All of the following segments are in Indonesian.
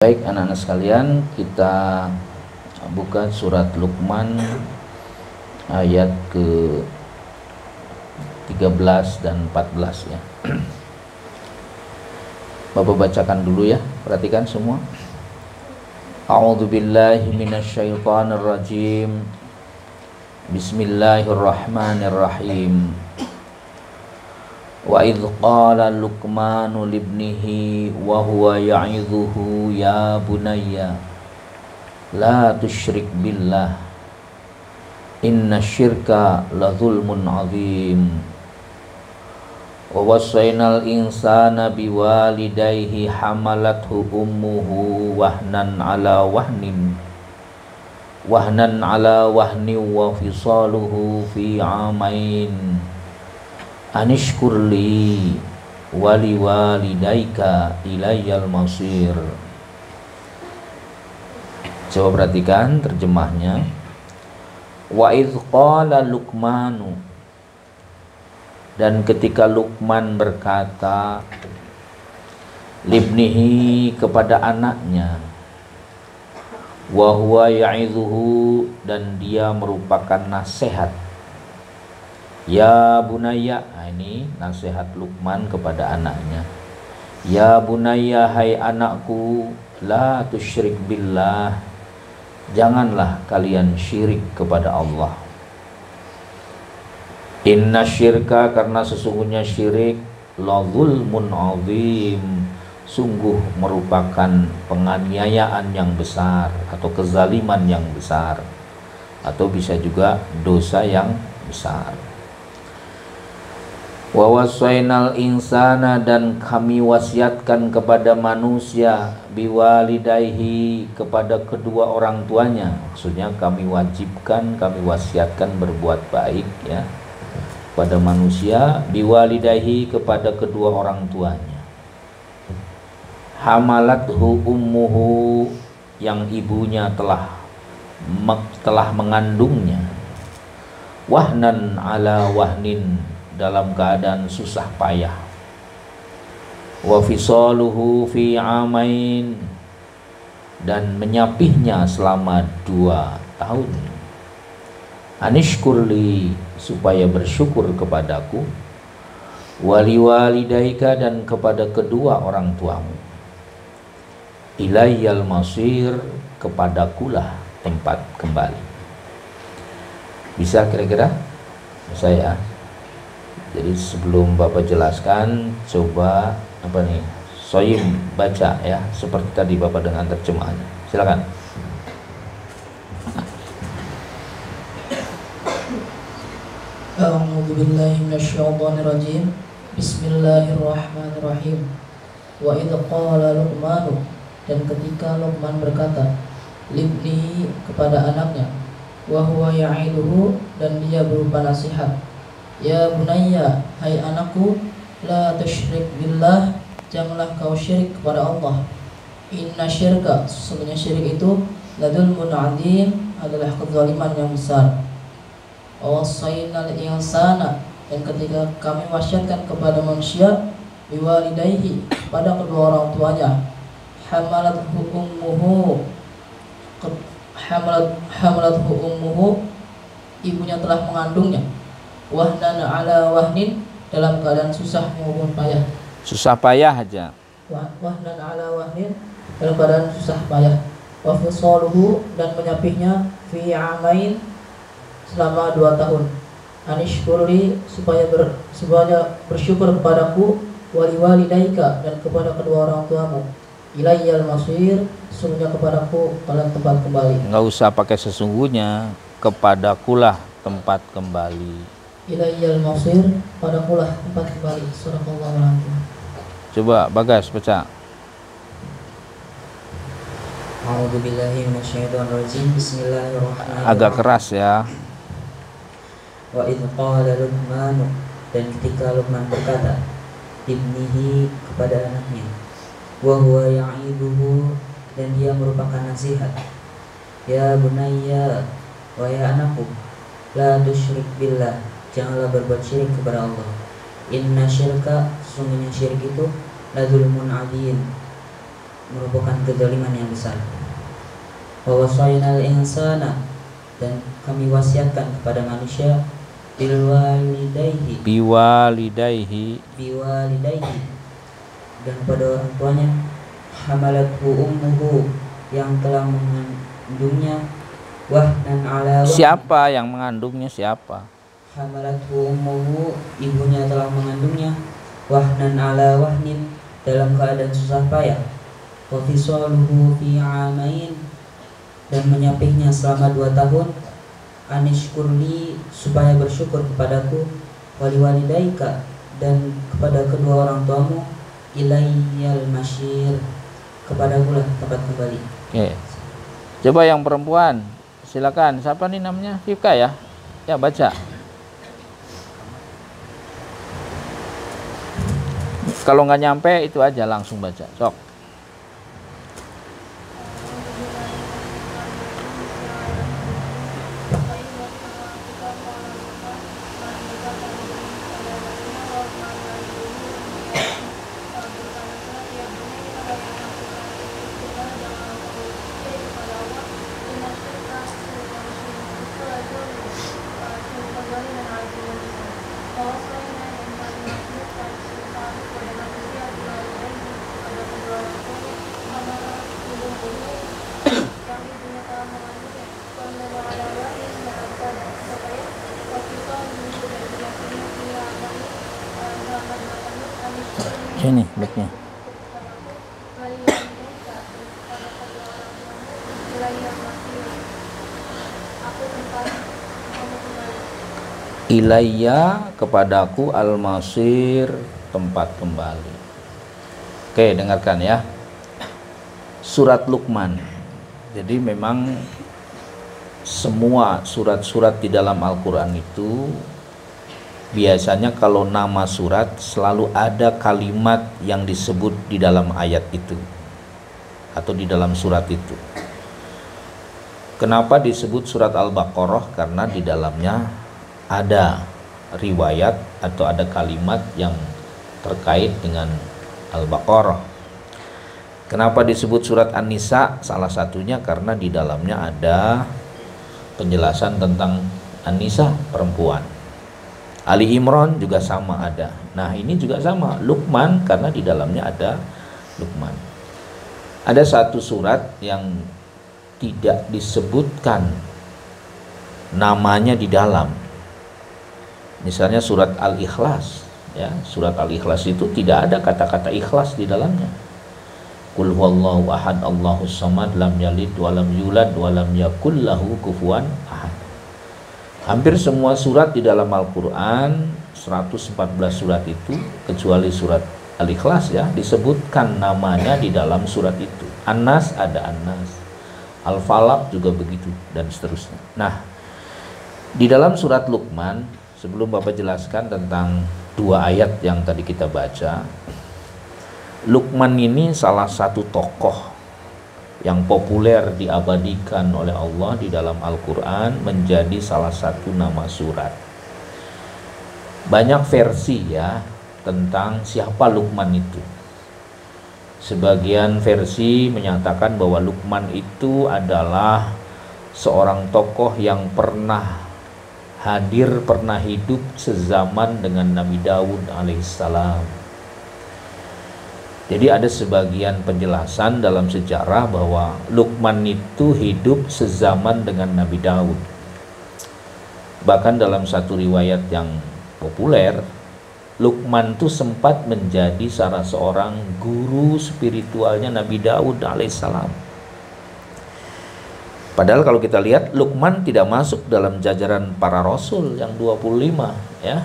Baik anak-anak sekalian, kita buka surat Luqman ayat ke 13 dan 14 ya. Bapak bacakan dulu ya, perhatikan semua. A'udzubillahi minasyaitonirrajim. Bismillahirrahmanirrahim. Wa idh qala Luqmanu libnihi wa huwa ya'idhuhu ya bunayya la tusyrik billah inna syirka la zulmun azim wa wassaynal insana biwalidayhi hamalathu ummuhu wahnan ala wahnin wa fisaluhu fi amain anishkurli wali walidaika ilayyal masir. Coba perhatikan terjemahnya. Wa idh qala Luqmanu, dan ketika Luqman berkata libnihi kepada anaknya, wa huwa ya'idhuhu, dan dia merupakan nasihat. Ya bunayya, ini nasihat Luqman kepada anaknya. Ya bunayya, hai anakku, la tusyrik billah, janganlah kalian syirik kepada Allah. Inna syirka, karena sesungguhnya syirik, la zulmun azim, sungguh merupakan penganiayaan yang besar atau kezaliman yang besar, atau bisa juga dosa yang besar. Wa wassaynal insana, dan kami wasiatkan kepada manusia, biwalidayhi, kepada kedua orang tuanya. Maksudnya kami wajibkan, kami wasiatkan berbuat baik ya pada manusia, biwalidayhi, kepada kedua orang tuanya. Hamalathu ummuhu, yang ibunya telah mengandungnya. Wahnan ala wahnin, dalam keadaan susah payah. Wa fisaluhu fi amain, dan menyapihnya selama 2 tahun. Anishkurli, supaya bersyukur kepadaku. Wali walidaika, dan kepada kedua orang tuamu. Ilayyal masir, kepadakulah tempat kembali. Bisa kira-kira? Bisa ya. Jadi sebelum Bapak jelaskan, coba Soyim baca ya, seperti tadi Bapak dengan terjemahannya. Silakan. A'udzu billahi minasyaitonir rajim. Bismillahirrahmanirrahim. Wa idh qala Luqman, dan ketika Luqman berkata libni, kepada anaknya, wa huwa ya'iduhu, dan dia berupa nasihat. Ya bunayya, hai anakku, la tusyrik billah, janganlah kau syirik kepada Allah. Inna syirka, sesungguhnya syirik itu la dzulmun adzim, adalah kezaliman yang besar. Wassaynal insana, dan ketika kami wasiatkan kepada manusia, biwalidayhi, pada kedua orang tuanya. Hamalathu ummuhu, ibunya telah mengandungnya. Wahnan ala wahnin, dalam keadaan susah maupun payah. Susah payah aja. Wahnan ala wahnin, dalam keadaan susah payah. Wa fisaluhu, dan menyapihnya, fi amain, selama 2 tahun. Anishkurli, supaya bersyukur kepadaku. Wali walidaika, dan kepada kedua orang tuamu. Ilayyal masir, sesungguhnya kepadaku kalian tempat kembali. Enggak usah pakai sesungguhnya, kepadakulah tempat kembali. Ilayyal masir, padakulah tempat kembali. Shadaqallahu alazim. Coba Bagas baca. A'udzu billahi minasyaitonir rajim. Bismillahirrahmanirrahim. Agak keras ya. Wa idh qala Luqman, dan ketika Luqman berkata ibnihi, kepada anaknya, wa huwa ya'iduhu, dan dia merupakan nasihat. Ya bunayya, wahai anakku, la tusyrik billah, janganlah berbuat syirik kepada Allah. Inna syirka, sesungguhnya syirik itu la dzulmun adzim, merupakan kezaliman yang besar. Wa wasainal insana, dan kami wasiatkan kepada manusia biwalidayhi dan kepada orang tuanya, hamalathu ummuhu, yang telah mengandungnya, wahnan ala wahnin. Siapa yang mengandungnya? Siapa? Hamalathu ummuhu, ibunya telah mengandungnya, wahnan ala wahnin, dalam keadaan susah payah, wa fisaluhu fi amain, dan menyapihnya selama 2 tahun, anishkurli, supaya bersyukur kepadaku, waliwalidaika, dan kepada kedua orang tuamu, ilayyal masyir, kepadaku lah tempat kembali. Oke. Coba yang perempuan, silakan. Siapa nih namanya? Rifka ya? Ya, baca. Kalau nggak nyampe itu aja langsung baca. Sok. Sini baiknya. Ilayya, kepadaku, al-masir, tempat kembali. Oke, dengarkan ya. Surat Luqman. Jadi memang semua surat-surat di dalam Al-Quran itu biasanya kalau nama surat selalu ada kalimat yang disebut di dalam ayat itu atau di dalam surat itu. Kenapa disebut surat Al-Baqarah? Karena di dalamnya ada riwayat atau ada kalimat yang terkait dengan Al-Baqarah. Kenapa disebut surat An-Nisa? Salah satunya karena di dalamnya ada penjelasan tentang An-Nisa, perempuan. Ali Imran juga sama ada. Nah, ini juga sama, Luqman, karena di dalamnya ada Luqman. Ada satu surat yang tidak disebutkan namanya di dalam. Misalnya surat Al-Ikhlas, ya. Surat Al-Ikhlas itu tidak ada kata-kata ikhlas di dalamnya. Qul huwallahu ahad, Allahus samad, lam yalid wa lam yulad wa lam yakul lahu kufuwan ahad. Hampir semua surat di dalam Al-Quran, 114 surat itu, kecuali surat Al-Ikhlas ya, disebutkan namanya di dalam surat itu. An-Nas ada An-Nas, Al-Falaq juga begitu, dan seterusnya. Nah, di dalam surat Luqman, sebelum Bapak jelaskan tentang 2 ayat yang tadi kita baca, Luqman ini salah satu tokoh yang populer diabadikan oleh Allah di dalam Al-Quran, menjadi salah satu nama surat. Banyak versi ya tentang siapa Luqman itu. Sebagian versi menyatakan bahwa Luqman itu adalah seorang tokoh yang pernah hadir, pernah hidup sezaman dengan Nabi Daud alaihissalam. Jadi ada sebagian penjelasan dalam sejarah bahwa Luqman itu hidup sezaman dengan Nabi Daud. Bahkan dalam satu riwayat yang populer, Luqman itu sempat menjadi salah seorang guru spiritualnya Nabi Daud alaihissalam. Padahal kalau kita lihat, Luqman tidak masuk dalam jajaran para rasul yang 25 ya.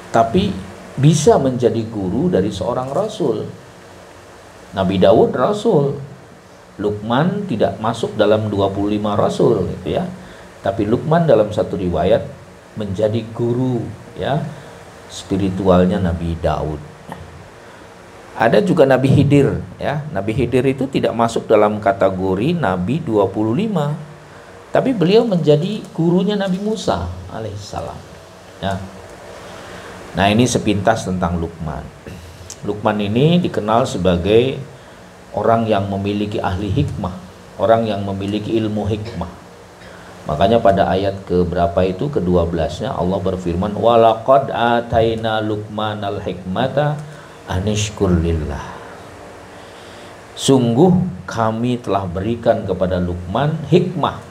Tapi bisa menjadi guru dari seorang rasul. Nabi Daud rasul, Luqman tidak masuk dalam 25 rasul gitu ya. Tapi Luqman dalam satu riwayat menjadi guru ya spiritualnya Nabi Daud. Ada juga Nabi Khidir ya. Nabi Khidir itu tidak masuk dalam kategori Nabi 25. Tapi beliau menjadi gurunya Nabi Musa alaihissalam ya. Nah, ini sepintas tentang Luqman. Luqman ini dikenal sebagai orang yang memiliki ahli hikmah, orang yang memiliki ilmu hikmah. Makanya pada ayat keberapa itu, ke-12-nya Allah berfirman, walaqad ataina Luqmanal hikmata anishkur lillah. Sungguh kami telah berikan kepada Luqman hikmah.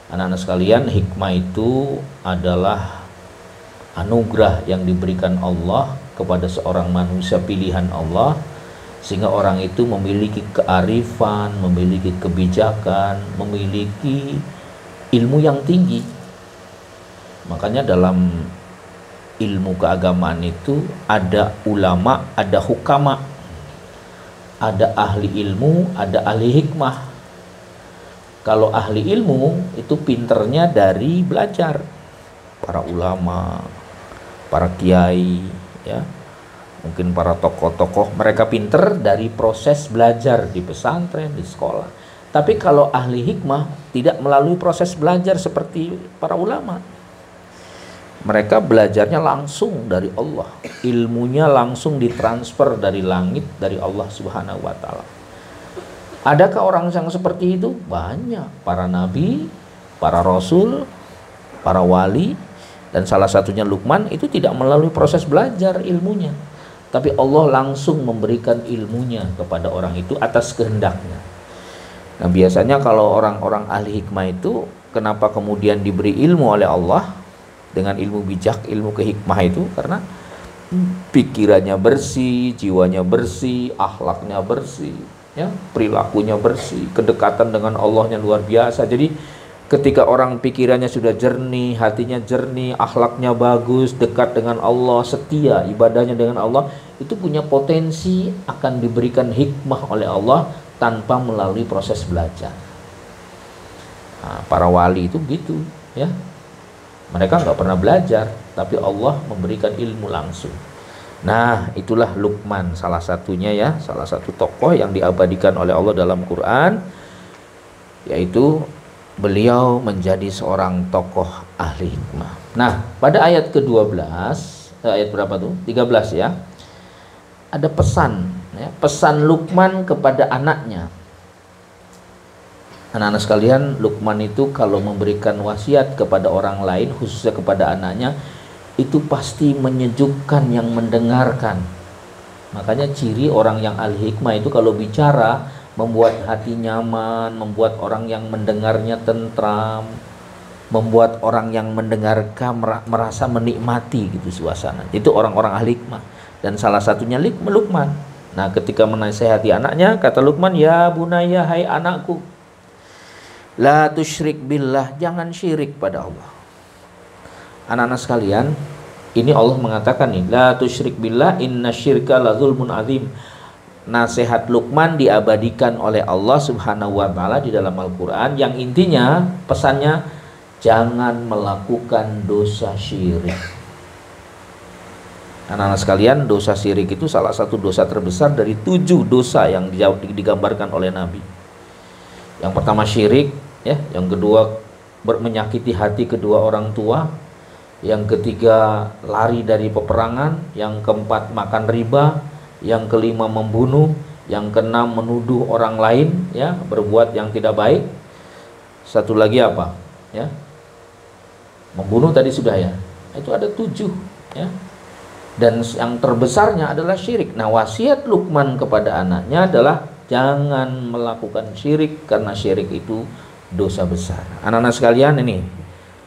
Anak-anak sekalian, hikmah itu adalah anugerah yang diberikan Allah kepada seorang manusia pilihan Allah, sehingga orang itu memiliki kearifan, memiliki kebijakan, memiliki ilmu yang tinggi. Makanya dalam ilmu keagamaan itu ada ulama, ada hukama, ada ahli ilmu, ada ahli hikmah. Kalau ahli ilmu itu pinternya dari belajar, para ulama, para kiai, ya, mungkin para tokoh-tokoh, mereka pinter dari proses belajar di pesantren, di sekolah. Tapi kalau ahli hikmah tidak melalui proses belajar seperti para ulama. Mereka belajarnya langsung dari Allah, ilmunya langsung ditransfer dari langit, dari Allah Subhanahu wa Ta'ala. Adakah orang yang seperti itu? Banyak. Para nabi, para rasul, para wali, dan salah satunya Luqman itu tidak melalui proses belajar ilmunya, tapi Allah langsung memberikan ilmunya kepada orang itu atas kehendaknya. Nah, biasanya kalau orang-orang ahli hikmah itu kenapa kemudian diberi ilmu oleh Allah dengan ilmu bijak, ilmu kehikmah itu karena pikirannya bersih, jiwanya bersih, akhlaknya bersih, ya, perilakunya bersih, kedekatan dengan Allahnya luar biasa. Jadi ketika orang pikirannya sudah jernih, hatinya jernih, akhlaknya bagus, dekat dengan Allah, setia ibadahnya dengan Allah, itu punya potensi akan diberikan hikmah oleh Allah tanpa melalui proses belajar. Nah, para wali itu begitu, ya. Mereka nggak pernah belajar, tapi Allah memberikan ilmu langsung. Nah, itulah Luqman salah satunya, ya, salah satu tokoh yang diabadikan oleh Allah dalam Quran, yaitu beliau menjadi seorang tokoh ahli hikmah. Nah, pada ayat ke-12, ayat berapa tuh? 13, ya. Ada pesan, ya, pesan Luqman kepada anaknya. Anak-anak sekalian, Luqman itu kalau memberikan wasiat kepada orang lain, khususnya kepada anaknya, itu pasti menyejukkan yang mendengarkan. Makanya ciri orang yang ahli hikmah itu kalau bicara membuat hati nyaman, membuat orang yang mendengarnya tentram, membuat orang yang mendengarkan merasa menikmati gitu suasana. Itu orang-orang ahli hikmah. Dan salah satunya Luqman. Nah, ketika menasihati anaknya, kata Luqman, ya bunayya, hai anakku, la tusyrik billah, jangan syirik pada Allah. Anak-anak sekalian, ini Allah mengatakan nih, la tusyrik billah inna syirka la zulmun azim. Nasihat Luqman diabadikan oleh Allah Subhanahu wa Ta'ala di dalam Al-Quran, yang intinya pesannya jangan melakukan dosa syirik. Anak-anak sekalian, dosa syirik itu salah satu dosa terbesar dari 7 dosa yang digambarkan oleh Nabi. Yang pertama syirik, ya, yang kedua menyakiti hati kedua orang tua, yang ketiga lari dari peperangan, yang keempat makan riba, yang kelima membunuh, yang keenam menuduh orang lain, ya, berbuat yang tidak baik. Satu lagi apa? Ya, membunuh tadi sudah, ya. Itu ada 7, ya. Dan yang terbesarnya adalah syirik. Nah, wasiat Luqman kepada anaknya adalah jangan melakukan syirik, karena syirik itu dosa besar. Anak-anak sekalian, ini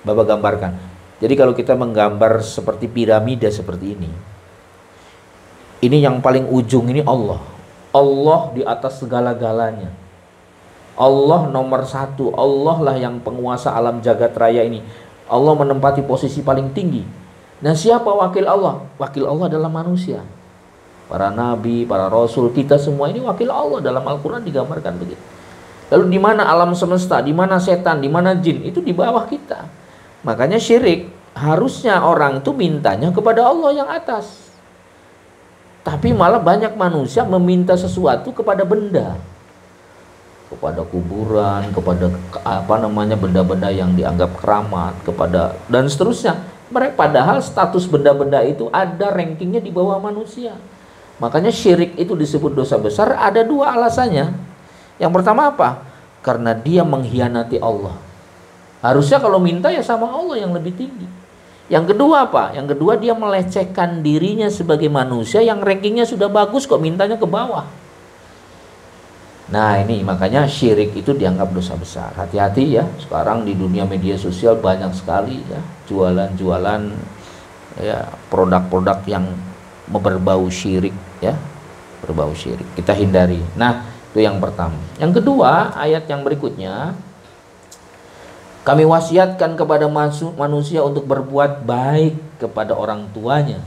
Bapak gambarkan. Jadi kalau kita menggambar seperti piramida seperti ini yang paling ujung ini Allah. Allah di atas segala-galanya. Allah nomor 1. Allah lah yang penguasa alam jagat raya ini. Allah menempati posisi paling tinggi. Nah, siapa wakil Allah? Wakil Allah adalah manusia. Para nabi, para rasul, kita semua ini wakil Allah. Dalam Al-Quran digambarkan begitu. Lalu di mana alam semesta, di mana setan, di mana jin, itu di bawah kita. Makanya syirik, harusnya orang itu mintanya kepada Allah yang atas. Tapi malah banyak manusia meminta sesuatu kepada benda, kepada kuburan, kepada benda-benda yang dianggap keramat, kepada dan seterusnya. Mereka padahal status benda-benda itu ada rankingnya di bawah manusia. Makanya syirik itu disebut dosa besar, ada dua alasannya. Yang pertama apa? Karena dia mengkhianati Allah. Harusnya kalau minta ya sama Allah yang lebih tinggi. Yang kedua apa? Yang kedua dia melecehkan dirinya sebagai manusia yang rankingnya sudah bagus kok mintanya ke bawah. Nah ini makanya syirik itu dianggap dosa besar. Hati-hati ya, sekarang di dunia media sosial banyak sekali ya jualan-jualan ya produk-produk yang berbau syirik ya, berbau syirik. Kita hindari. Nah itu yang pertama. Yang kedua, ayat yang berikutnya, kami wasiatkan kepada manusia untuk berbuat baik kepada orang tuanya,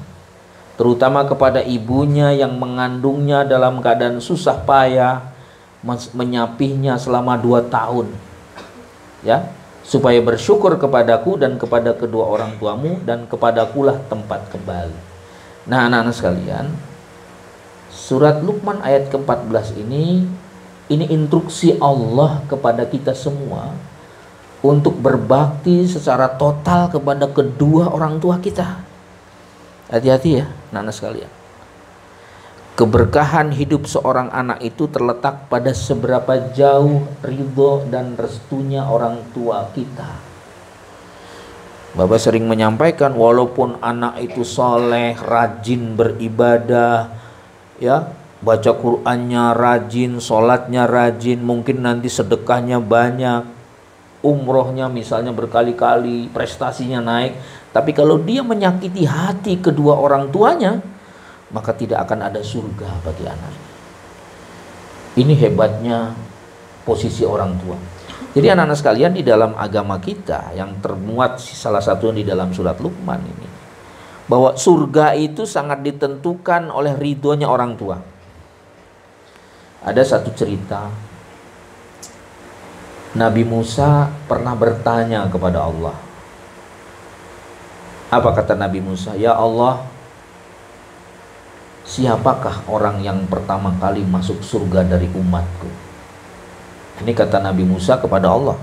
terutama kepada ibunya yang mengandungnya dalam keadaan susah payah, menyapihnya selama 2 tahun, ya, supaya bersyukur kepadaku dan kepada kedua orang tuamu, dan kepadakulah tempat kembali. Nah anak-anak sekalian, surat Luqman ayat ke-14 ini instruksi Allah kepada kita semua untuk berbakti secara total kepada kedua orang tua kita. Hati-hati ya anak-anak sekalian. Keberkahan hidup seorang anak itu terletak pada seberapa jauh ridho dan restunya orang tua kita. Bapak sering menyampaikan, walaupun anak itu soleh, rajin beribadah, ya, baca Qur'annya rajin, sholatnya rajin, mungkin nanti sedekahnya banyak, umrohnya misalnya berkali-kali, prestasinya naik, tapi kalau dia menyakiti hati kedua orang tuanya, maka tidak akan ada surga bagi anak. Ini hebatnya posisi orang tua. Jadi anak-anak sekalian, di dalam agama kita yang termuat salah satunya di dalam surat Luqman ini, bahwa surga itu sangat ditentukan oleh ridhonya orang tua. Ada satu cerita, Nabi Musa pernah bertanya kepada Allah. Apa kata Nabi Musa? Ya Allah, siapakah orang yang pertama kali masuk surga dari umatku? Ini kata Nabi Musa kepada Allah.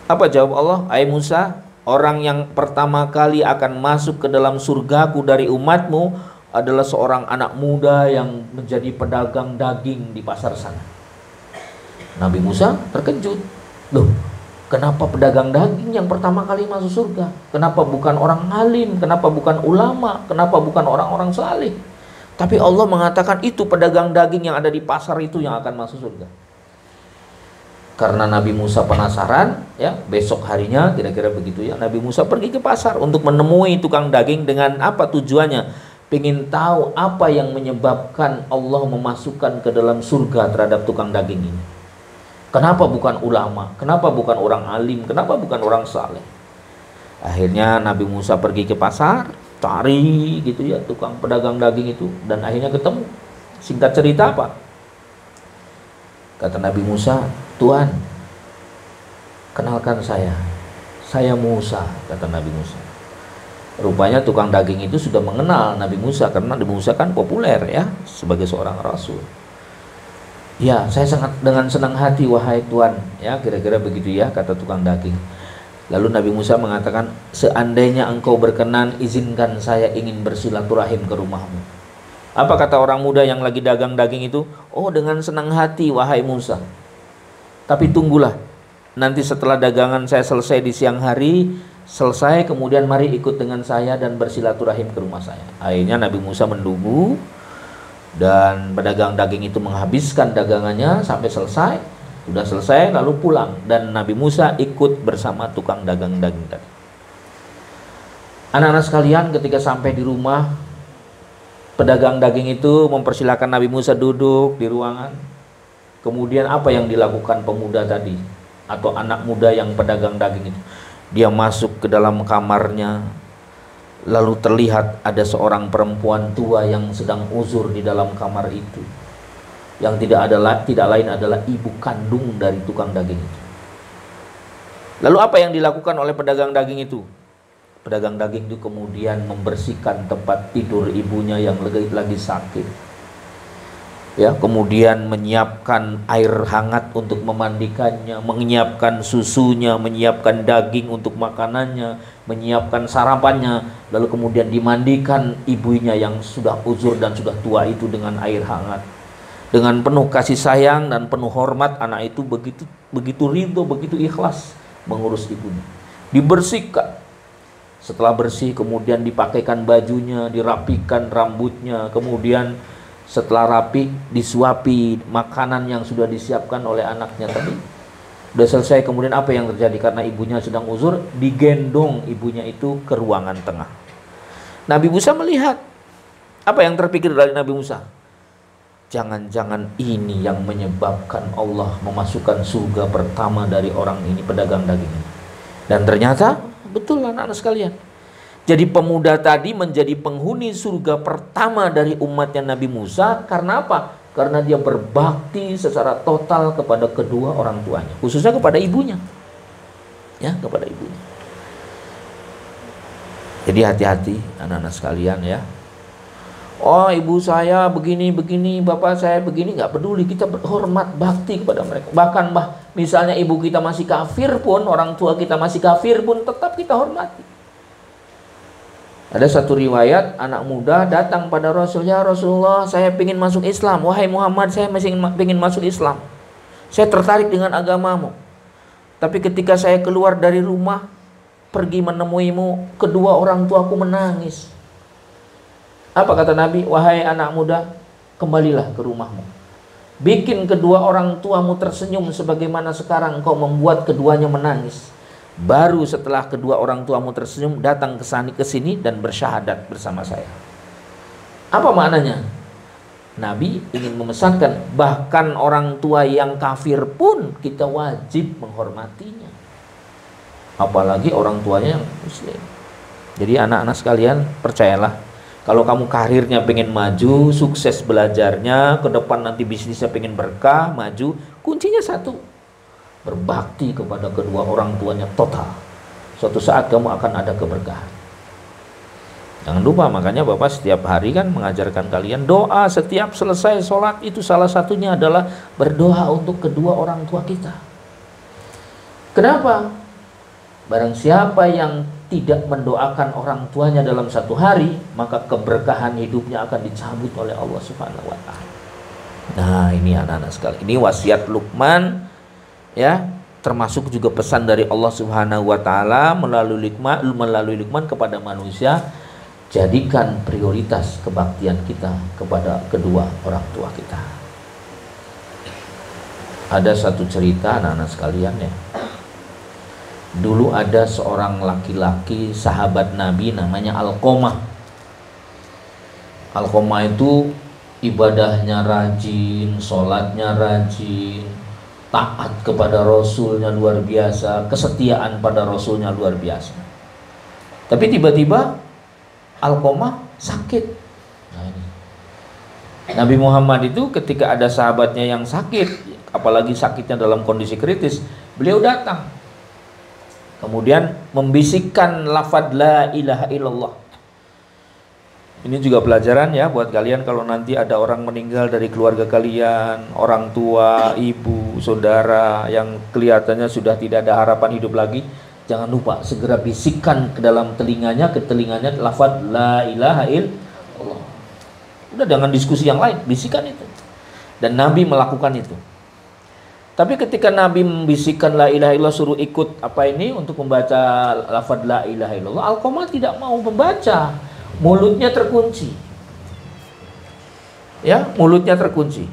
Apa jawab Allah? Hai Musa, orang yang pertama kali akan masuk ke dalam surgaku dari umatmu adalah seorang anak muda yang menjadi pedagang daging di pasar sana. Nabi Musa terkejut. Loh, kenapa pedagang daging yang pertama kali masuk surga? Kenapa bukan orang alim? Kenapa bukan ulama? Kenapa bukan orang-orang saleh? Tapi Allah mengatakan itu pedagang daging yang ada di pasar itu yang akan masuk surga. Karena Nabi Musa penasaran, ya, besok harinya kira-kira begitu ya, Nabi Musa pergi ke pasar untuk menemui tukang daging. Dengan apa tujuannya? Pengen tahu apa yang menyebabkan Allah memasukkan ke dalam surga terhadap tukang daging ini. Kenapa bukan ulama? Kenapa bukan orang alim? Kenapa bukan orang saleh? Akhirnya Nabi Musa pergi ke pasar, cari gitu ya tukang pedagang daging itu, dan akhirnya ketemu. Singkat cerita apa? Kata Nabi Musa, Tuhan, kenalkan saya Musa, kata Nabi Musa. Rupanya tukang daging itu sudah mengenal Nabi Musa, karena Nabi Musa kan populer ya sebagai seorang rasul. Ya, saya sangat dengan senang hati wahai Tuhan, ya kira-kira begitu ya kata tukang daging. Lalu Nabi Musa mengatakan, seandainya engkau berkenan, izinkan saya ingin bersilaturahim ke rumahmu. Apa kata orang muda yang lagi dagang daging itu? Oh, dengan senang hati wahai Musa. Tapi tunggulah, nanti setelah dagangan saya selesai di siang hari, selesai kemudian mari ikut dengan saya dan bersilaturahim ke rumah saya. Akhirnya Nabi Musa menunggu, dan pedagang daging itu menghabiskan dagangannya sampai selesai. Sudah selesai lalu pulang, dan Nabi Musa ikut bersama tukang dagang daging tadi. Anak-anak sekalian, ketika sampai di rumah, pedagang daging itu mempersilahkan Nabi Musa duduk di ruangan. Kemudian apa yang dilakukan pemuda tadi atau anak muda yang pedagang daging itu? Dia masuk ke dalam kamarnya, lalu terlihat ada seorang perempuan tua yang sedang uzur di dalam kamar itu, yang tidak lain adalah ibu kandung dari tukang daging itu. Lalu apa yang dilakukan oleh pedagang daging itu? Pedagang daging itu kemudian membersihkan tempat tidur ibunya yang lagi sakit. ya, kemudian menyiapkan air hangat untuk memandikannya, menyiapkan susunya, menyiapkan daging untuk makanannya, menyiapkan sarapannya, lalu kemudian dimandikan ibunya yang sudah uzur dan sudah tua itu dengan air hangat. Dengan penuh kasih sayang dan penuh hormat, anak itu begitu ridho, begitu ikhlas mengurus ibunya. Dibersihkan. Setelah bersih kemudian dipakaikan bajunya, dirapikan rambutnya, kemudian setelah rapi disuapi makanan yang sudah disiapkan oleh anaknya tadi. Sudah selesai, kemudian apa yang terjadi? Karena ibunya sedang uzur, digendong ibunya itu ke ruangan tengah. Nabi Musa melihat. Apa yang terpikir dari Nabi Musa? Jangan-jangan ini yang menyebabkan Allah memasukkan surga pertama dari orang ini, pedagang daging ini. Dan ternyata betul anak-anak sekalian. Jadi pemuda tadi menjadi penghuni surga pertama dari umatnya Nabi Musa. Karena apa? Karena dia berbakti secara total kepada kedua orang tuanya, khususnya kepada ibunya. Ya, kepada ibunya. Jadi hati-hati anak-anak sekalian ya. Oh, ibu saya begini, bapak saya begini, nggak peduli, kita berhormat, bakti kepada mereka. Bahkan misalnya ibu kita masih kafir pun, orang tua kita masih kafir pun, tetap kita hormati. Ada satu riwayat, anak muda datang pada Rasul, ya Rasulullah, saya ingin masuk Islam. Wahai Muhammad, saya masih ingin masuk Islam. Saya tertarik dengan agamamu. Tapi ketika saya keluar dari rumah, pergi menemuimu, kedua orang tuaku menangis. Apa kata Nabi? Wahai anak muda, kembalilah ke rumahmu. Bikin kedua orang tuamu tersenyum sebagaimana sekarang kau membuat keduanya menangis. Baru setelah kedua orang tuamu tersenyum, datang ke sini dan bersyahadat bersama saya. Apa maknanya? Nabi ingin memesankan, bahkan orang tua yang kafir pun kita wajib menghormatinya. Apalagi orang tuanya yang muslim. Jadi anak-anak sekalian, percayalah, kalau kamu karirnya pengen maju, sukses belajarnya, ke depan nanti bisnisnya pengen berkah, maju, kuncinya satu, berbakti kepada kedua orang tuanya total. Suatu saat kamu akan ada keberkahan. Jangan lupa, makanya Bapak setiap hari kan mengajarkan kalian doa setiap selesai sholat. Itu salah satunya adalah berdoa untuk kedua orang tua kita. Kenapa? Barang siapa yang tidak mendoakan orang tuanya dalam satu hari, maka keberkahan hidupnya akan dicabut oleh Allah Subhanahu wa Ta'ala. Nah, ini anak-anak sekalian, ini wasiat Luqman, ya, termasuk juga pesan dari Allah Subhanahu wa Ta'ala melalui Luqman kepada manusia. Jadikan prioritas kebaktian kita kepada kedua orang tua kita. Ada satu cerita anak-anak sekalian ya. Dulu ada seorang laki-laki sahabat Nabi namanya Alqamah. Alqamah itu ibadahnya rajin, sholatnya rajin, taat kepada Rasulnya luar biasa, kesetiaan pada Rasulnya luar biasa. Tapi tiba-tiba Alqamah sakit. Nah, ini. Nabi Muhammad itu ketika ada sahabatnya yang sakit, apalagi sakitnya dalam kondisi kritis, beliau datang. Kemudian membisikkan lafaz la ilaha illallah. Ini juga pelajaran ya buat kalian, kalau nanti ada orang meninggal dari keluarga kalian, orang tua, ibu, saudara yang kelihatannya sudah tidak ada harapan hidup lagi, jangan lupa segera bisikkan ke dalam telinganya, lafaz la ilaha illallah. Udah, jangan diskusi yang lain, bisikan itu. Dan Nabi melakukan itu. Tapi ketika Nabi membisikkan la ilaha illallah, suruh ikut apa ini untuk membaca lafaz la ilaha illallah, Alqamah tidak mau membaca. Mulutnya terkunci. Ya, mulutnya terkunci.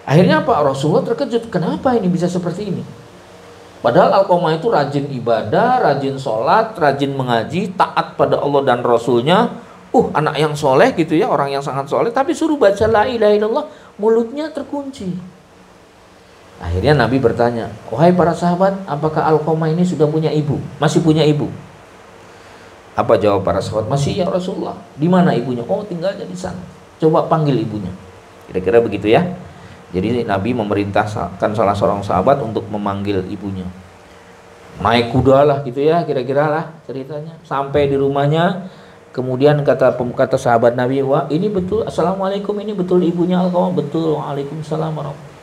Akhirnya apa? Rasulullah terkejut. Kenapa ini bisa seperti ini? Padahal Alqamah itu rajin ibadah, rajin sholat, rajin mengaji, taat pada Allah dan Rasulnya. Anak yang soleh gitu ya, orang yang sangat soleh. Tapi suruh baca la ilaha illallah, mulutnya terkunci. Akhirnya Nabi bertanya, wahai para sahabat, apakah Alqamah ini sudah punya ibu? Masih punya ibu? Apa jawab para sahabat? Masih ya Rasulullah. Di mana ibunya? Oh, tinggalnya di sana. Coba panggil ibunya. Kira-kira begitu ya. Jadi Nabi memerintahkan salah seorang sahabat untuk memanggil ibunya. Naik kuda lah gitu ya, kira-kira lah ceritanya. Sampai di rumahnya, Kemudian kata sahabat Nabi, wah ini betul, assalamualaikum, ini betul ibunya Alqamah? Betul. Waalaikumsalam warahmatullahi.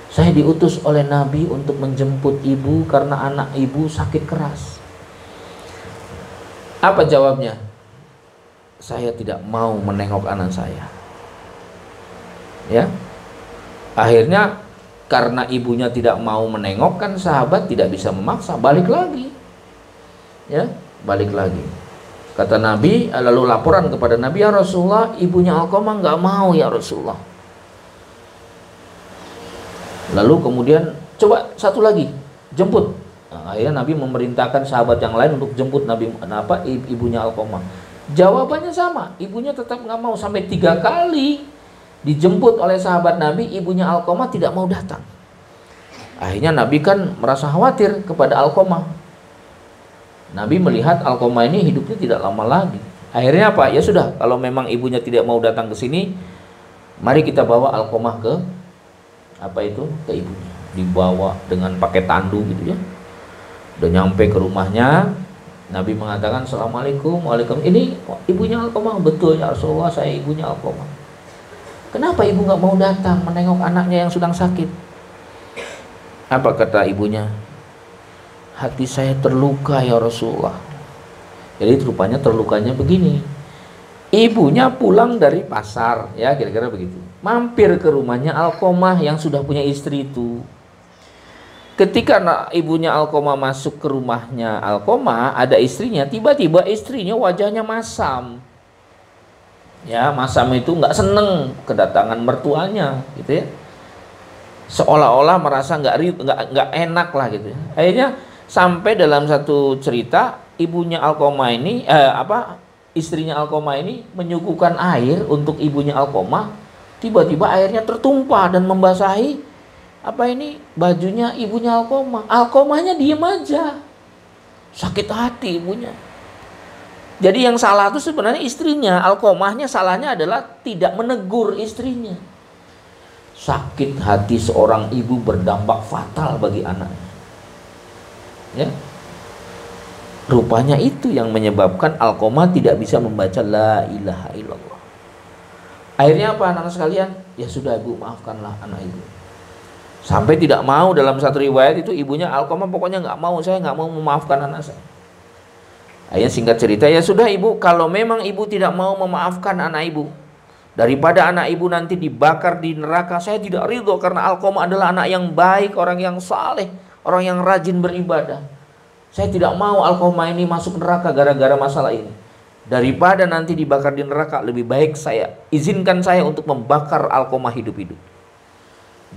Saya diutus oleh Nabi untuk menjemput ibu karena anak ibu sakit keras. Apa jawabnya? Saya tidak mau menengok anak saya. Ya. Akhirnya karena ibunya tidak mau menengok, kan sahabat tidak bisa memaksa, balik lagi. Ya, balik lagi. Kata Nabi, lalu laporan kepada Nabi, ya Rasulullah, ibunya Alqamah nggak mau ya Rasulullah. Lalu kemudian coba satu lagi, jemput. Nah, akhirnya Nabi memerintahkan sahabat yang lain untuk jemput ibunya Alqamah. Jawabannya sama, ibunya tetap nggak mau. Sampai 3 kali dijemput oleh sahabat Nabi, ibunya Alqamah tidak mau datang. Akhirnya Nabi kan merasa khawatir kepada Alqamah. Nabi melihat Alqamah ini hidupnya tidak lama lagi. Akhirnya apa? Ya sudah, kalau memang ibunya tidak mau datang ke sini, mari kita bawa Alqamah ke ibunya. Dibawa dengan pakai tandu gitu ya. Udah nyampe ke rumahnya, Nabi mengatakan assalamualaikum. Waalaikumsalam. Ini ibunya Alqamah? Betul ya Rasulullah, saya ibunya Alqamah. Kenapa ibu nggak mau datang menengok anaknya yang sedang sakit? Apa kata ibunya? Hati saya terluka ya Rasulullah. Jadi rupanya terlukanya begini. Ibunya pulang dari pasar, ya kira-kira begitu. Mampir ke rumahnya Alqamah yang sudah punya istri itu. Ketika ibunya Alqamah masuk ke rumahnya Alqamah, ada istrinya. Tiba-tiba istrinya wajahnya masam. Ya, masam itu nggak seneng kedatangan mertuanya, gitu ya. Seolah-olah merasa nggak enak lah gitu. Akhirnya sampai dalam satu cerita, ibunya Alqamah ini istrinya Alqamah ini menyuguhkan air untuk ibunya Alqamah. Tiba-tiba airnya tertumpah dan membasahi bajunya ibunya Alqamah. Alqamahnya diem aja, sakit hati ibunya. Jadi yang salah itu sebenarnya istrinya. Alqamahnya salahnya adalah tidak menegur istrinya. Sakit hati seorang ibu berdampak fatal bagi anaknya. Ya. Rupanya itu yang menyebabkan Alqamah tidak bisa membaca la ilaha illallah. Akhirnya apa anak-anak sekalian? Ya sudah ibu, maafkanlah anak ibu. Sampai tidak mau, dalam satu riwayat itu ibunya Alqamah pokoknya nggak mau, saya nggak mau memaafkan anak saya. Akhirnya singkat cerita, ya sudah ibu, kalau memang ibu tidak mau memaafkan anak ibu, daripada anak ibu nanti dibakar di neraka, saya tidak ridho karena Alqamah adalah anak yang baik, orang yang saleh, orang yang rajin beribadah. Saya tidak mau Alqamah ini masuk neraka gara-gara masalah ini. Daripada nanti dibakar di neraka, lebih baik izinkan saya untuk membakar Alqamah hidup-hidup.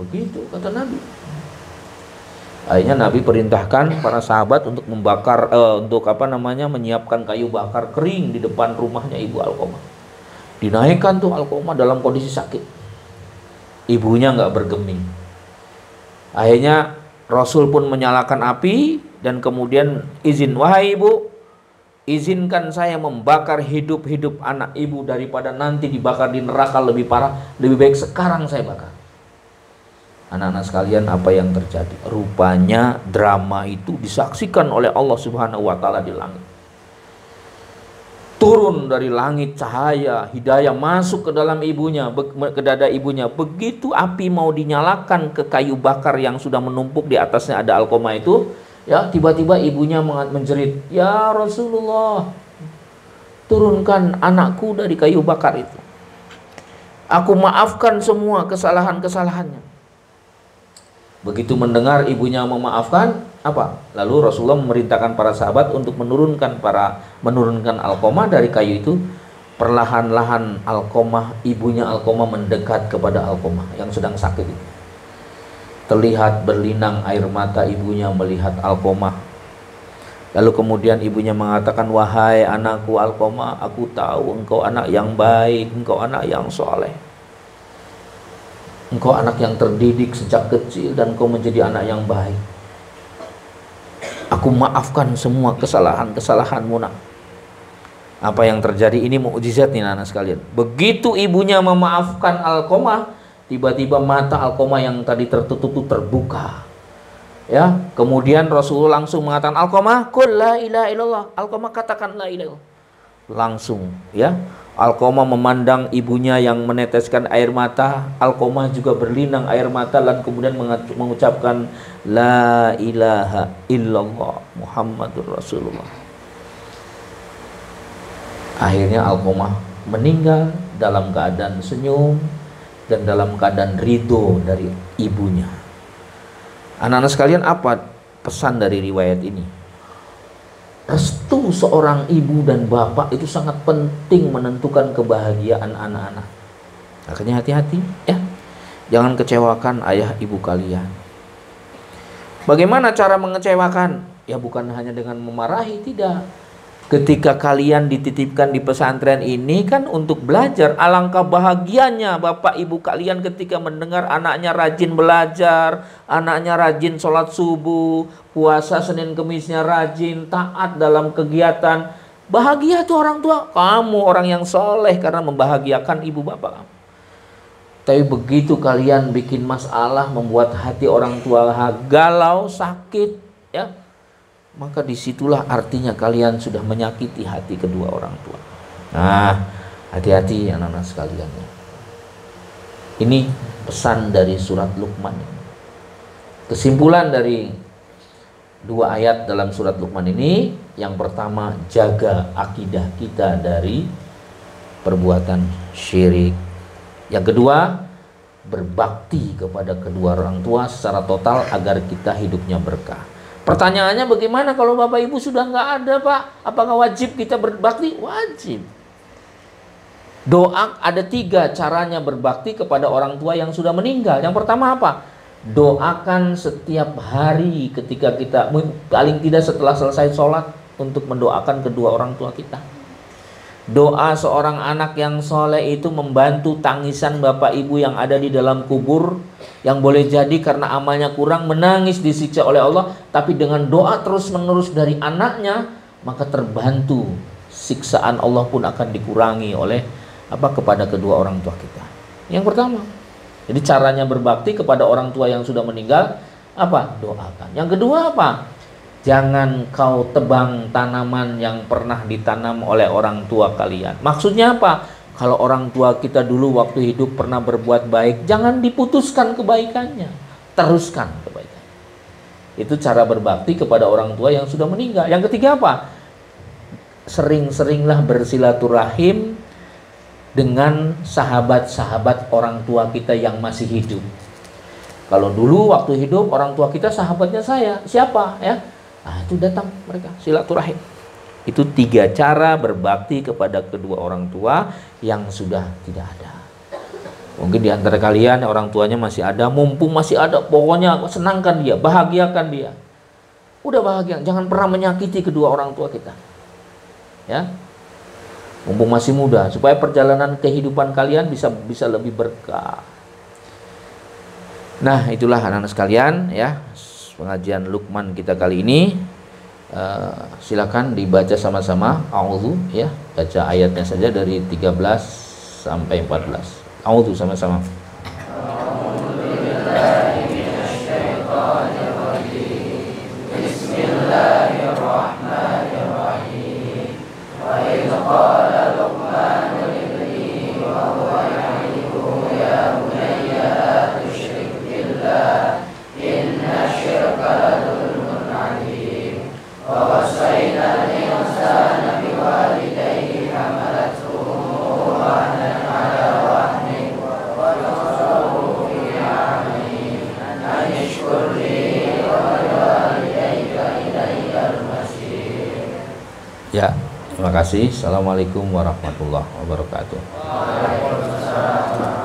Begitu kata Nabi. Akhirnya Nabi perintahkan para sahabat untuk membakar, menyiapkan kayu bakar kering di depan rumahnya ibu Alqamah. Dinaikkan tuh Alqamah dalam kondisi sakit. Ibunya nggak bergeming. Akhirnya Rasul pun menyalakan api dan kemudian izin, wahai ibu, izinkan saya membakar hidup-hidup anak ibu daripada nanti dibakar di neraka lebih parah. Lebih baik sekarang saya bakar. Anak-anak sekalian, apa yang terjadi? Rupanya drama itu disaksikan oleh Allah Subhanahu wa taala di langit. Turun dari langit cahaya hidayah masuk ke dalam ibunya, ke dada ibunya. Begitu api mau dinyalakan ke kayu bakar yang sudah menumpuk di atasnya ada Alqamah itu, ya tiba-tiba ibunya menjerit, ya Rasulullah, turunkan anakku dari kayu bakar itu. Aku maafkan semua kesalahan-kesalahannya. Begitu mendengar ibunya memaafkan, lalu Rasulullah memerintahkan para sahabat untuk menurunkan Alqamah dari kayu itu. Perlahan-lahan ibunya Alqamah mendekat kepada Alqamah yang sedang sakit itu. Terlihat berlinang air mata ibunya melihat Alqamah. Lalu kemudian ibunya mengatakan, wahai anakku Alqamah, aku tahu engkau anak yang baik, engkau anak yang soleh. Engkau anak yang terdidik sejak kecil dan engkau menjadi anak yang baik. Aku maafkan semua kesalahan-kesalahanmu nak. Apa yang terjadi ini mukjizat nih anak sekalian. Begitu ibunya memaafkan Alqamah, tiba-tiba mata Alqamah yang tadi tertutup itu terbuka. Ya, kemudian Rasulullah langsung mengatakan, Alqamah, qul la ilaha illallah. Alqamah katakan la ilaha illallah. langsung ya. Alqamah memandang ibunya yang meneteskan air mata. Alqamah juga berlinang air mata dan kemudian mengucapkan la ilaha illallah Muhammadur Rasulullah. Akhirnya Alqamah meninggal dalam keadaan senyum dan dalam keadaan ridho dari ibunya. Anak-anak sekalian, apa pesan dari riwayat ini? Restu seorang ibu dan bapak itu sangat penting menentukan kebahagiaan anak-anak. Makanya hati-hati ya, jangan kecewakan ayah ibu kalian. Bagaimana cara mengecewakan? Ya bukan hanya dengan memarahi, tidak. Ketika kalian dititipkan di pesantren ini kan untuk belajar. Alangkah bahagianya bapak ibu kalian ketika mendengar anaknya rajin belajar, anaknya rajin sholat subuh, puasa Senin Kemisnya rajin, taat dalam kegiatan. Bahagia tuh orang tua. Kamu orang yang soleh karena membahagiakan ibu bapak kamu. Tapi begitu kalian bikin masalah, membuat hati orang tua galau, sakit ya, maka disitulah artinya kalian sudah menyakiti hati kedua orang tua. Nah, hati-hati anak-anak sekalian. Ini pesan dari surat Luqman. Kesimpulan dari 2 ayat dalam surat Luqman ini, yang pertama, jaga akidah kita dari perbuatan syirik. Yang kedua, berbakti kepada kedua orang tua secara total agar kita hidupnya berkah. Pertanyaannya, bagaimana kalau bapak ibu sudah nggak ada, Pak? Apakah wajib kita berbakti? Wajib. Doa ada 3 caranya berbakti kepada orang tua yang sudah meninggal. Yang pertama apa? Doakan setiap hari ketika kita, paling tidak setelah selesai sholat, untuk mendoakan kedua orang tua kita. Doa seorang anak yang soleh itu membantu tangisan bapak ibu yang ada di dalam kubur, yang boleh jadi karena amalnya kurang menangis disiksa oleh Allah, tapi dengan doa terus menerus dari anaknya, maka terbantu, siksaan Allah pun akan dikurangi oleh kepada kedua orang tua kita. Yang pertama, jadi caranya berbakti kepada orang tua yang sudah meninggal doakan. Yang kedua jangan kau tebang tanaman yang pernah ditanam oleh orang tua kalian. Maksudnya apa? Kalau orang tua kita dulu waktu hidup pernah berbuat baik, jangan diputuskan kebaikannya, teruskan kebaikan. Itu cara berbakti kepada orang tua yang sudah meninggal. Yang ketiga sering-seringlah bersilaturahim dengan sahabat-sahabat orang tua kita yang masih hidup. Kalau dulu waktu hidup orang tua kita sahabatnya saya, siapa ya? Itu datang mereka silaturahim. Itu 3 cara berbakti kepada kedua orang tua yang sudah tidak ada. Mungkin di antara kalian orang tuanya masih ada, mumpung masih ada, pokoknya senangkan dia, bahagiakan dia. Udah bahagia, jangan pernah menyakiti kedua orang tua kita. Ya. Mumpung masih muda, supaya perjalanan kehidupan kalian bisa lebih berkah. Nah, itulah anak-anak sekalian ya, pengajian Luqman kita kali ini. Silakan dibaca sama-sama. A'udzu ya, baca ayatnya saja dari 13 sampai 14. A'udzu sama-sama. Bismillahirrahmanirrahim. Wa idz qala Luqman libnihi wa huwa ya'iduhu ya bunayya la tusyrik billah inna syirka la dzulmun 'adzim. Wa wasaina al-insana biwalidayhi hamalathu ummuhu wahnan 'ala wahnin wa fisaluhu fi 'amayn an ishkur li wa liwalidayka ilayyal masir. Ya, terima kasih. Assalamualaikum warahmatullahi wabarakatuh. Waalaikumsalam.